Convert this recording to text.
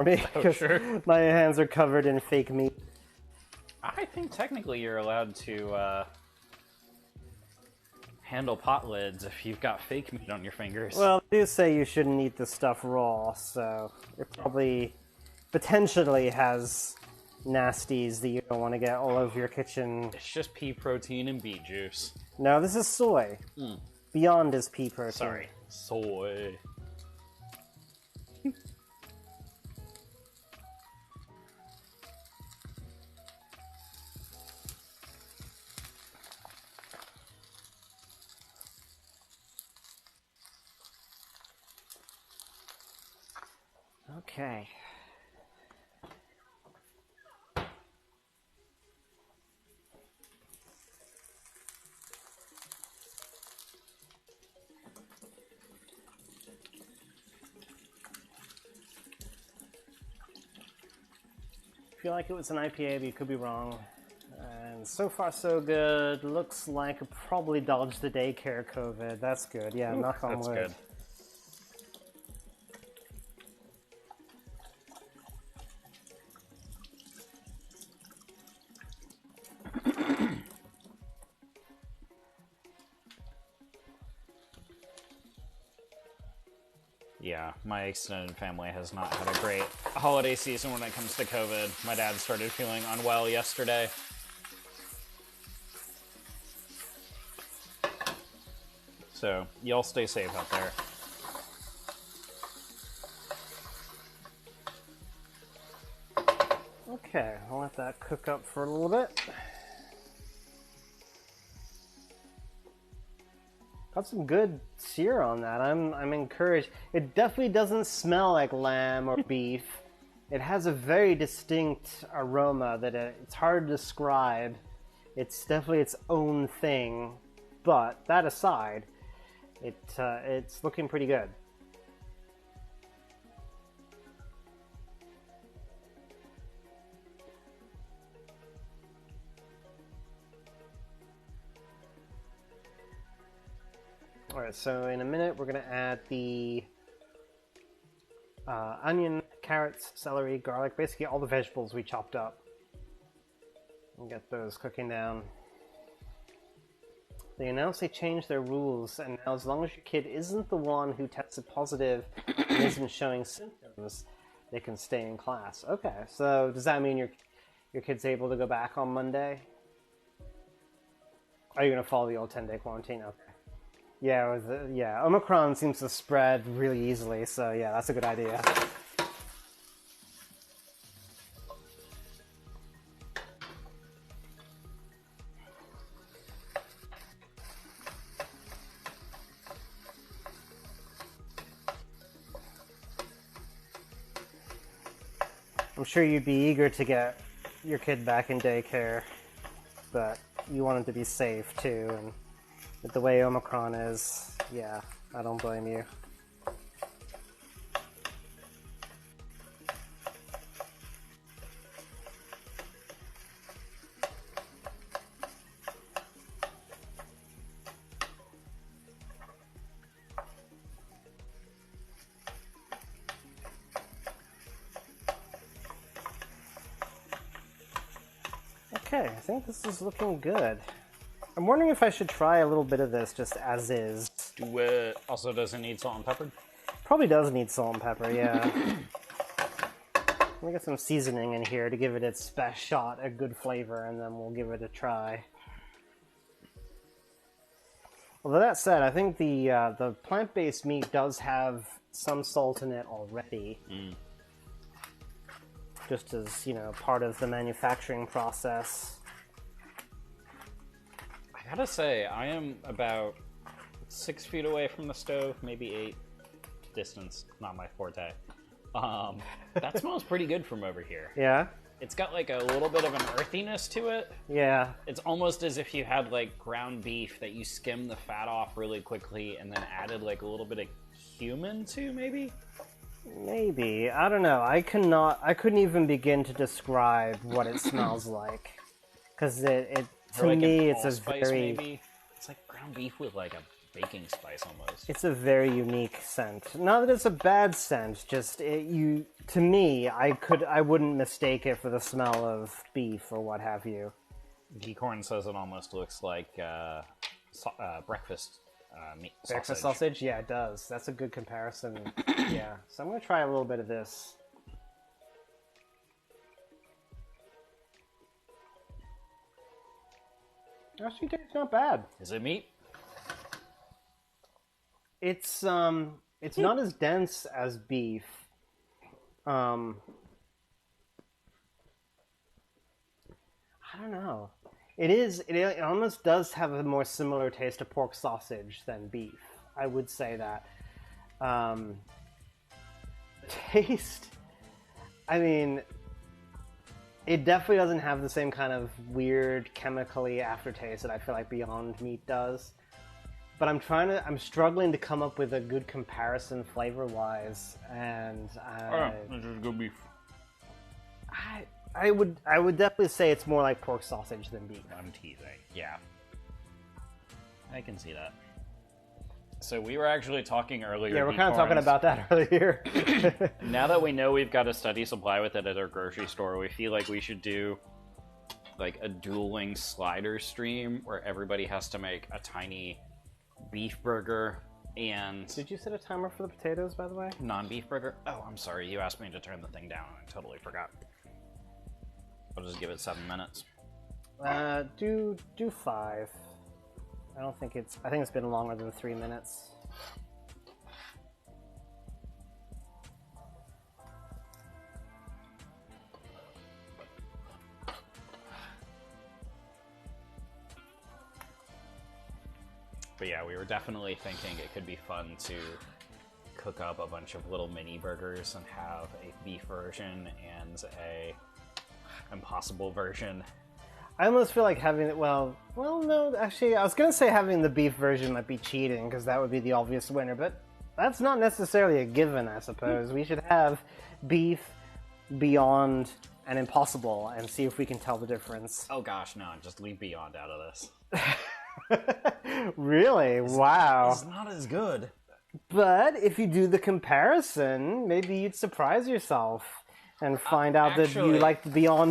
for me because sure. my hands are covered in fake meat. I think technically you're allowed to handle pot lids if you've got fake meat on your fingers. Well, they do say you shouldn't eat the stuff raw, so it probably potentially has nasties that you don't want to get all over your kitchen. It's just pea protein and beet juice. No, this is soy. Beyond is pea protein. Sorry, soy. Okay. I feel like it was an IPA, but you could be wrong. And so far, so good. Looks like it probably dodged the daycare COVID. That's good. Yeah, knock on wood. That's good. Yeah, my extended family has not had a great holiday season when it comes to COVID. My dad started feeling unwell yesterday. So, y'all stay safe out there. Okay, I'll let that cook up for a little bit. Got some good sear on that. I'm encouraged. It definitely doesn't smell like lamb or beef. It has a very distinct aroma that it's hard to describe. It's definitely its own thing. But that aside, it's looking pretty good. Alright, so in a minute we're going to add the onion, carrots, celery, garlic, basically all the vegetables we chopped up. And get those cooking down. They announced they changed their rules, and now as long as your kid isn't the one who tested positive and isn't showing symptoms, they can stay in class. Okay, so does that mean your kid's able to go back on Monday? Are you going to follow the old 10-day quarantine? Okay. Yeah, Omicron seems to spread really easily, so yeah, that's a good idea. I'm sure you'd be eager to get your kid back in daycare, but you want him to be safe too, and with the way Omicron is, yeah, I don't blame you. Okay, I think this is looking good. I'm wondering if I should try a little bit of this just as is. Do it. Also, does it need salt and pepper? Probably does need salt and pepper, yeah. Let me get some seasoning in here to give it its best shot at good flavor, and then we'll give it a try. Although that said, I think the plant-based meat does have some salt in it already. Just as, part of the manufacturing process. I gotta say, I am about 6 feet away from the stove, maybe 8. Distance, not my forte. That smells pretty good from over here. Yeah? It's got like a little bit of an earthiness to it. Yeah. It's almost as if you had like ground beef that you skimmed the fat off really quickly and then added like a little bit of cumin to, maybe? Maybe. I don't know. I couldn't even begin to describe what it smells like. Because to like me, an it's a allspice, very... maybe? It's like ground beef with like a baking spice almost. It's a very unique scent. Not that it's a bad scent, just to me, I wouldn't mistake it for the smell of beef or what have you. Geekhorn says it almost looks like breakfast meat Breakfast sausage? Yeah, it does. That's a good comparison. Yeah. So I'm going to try a little bit of this. Actually, tastes not bad. Is it meat? It's not as dense as beef. I don't know. It almost does have a more similar taste to pork sausage than beef. I would say that. Taste, I mean, it definitely doesn't have the same kind of weird chemically aftertaste that I feel like Beyond Meat does. But I'm struggling to come up with a good comparison flavor-wise, and this is good beef. I would definitely say it's more like pork sausage than beef. I'm teasing. Yeah. I can see that. So we were actually talking earlier. Yeah, we're kind of talking about that earlier. Now that we know we've got a steady supply with it at our grocery store, we feel like we should do like a dueling slider stream where everybody has to make a tiny beef burger and... Did you set a timer for the potatoes, by the way? Non-beef burger? Oh, I'm sorry. You asked me to turn the thing down and I totally forgot. I'll just give it 7 minutes. Do 5. I think it's been longer than 3 minutes. But yeah, we were definitely thinking it could be fun to cook up a bunch of little mini burgers and have a beef version and a impossible version. I almost feel like having it, well, no, actually, I was going to say having the beef version might be cheating, because that would be the obvious winner, but that's not necessarily a given, I suppose. We should have beef, Beyond, and Impossible, and see if we can tell the difference. Oh gosh, no, just leave Beyond out of this. Really? Wow. It's not as good. But if you do the comparison, maybe you'd surprise yourself and find out that you like the Beyond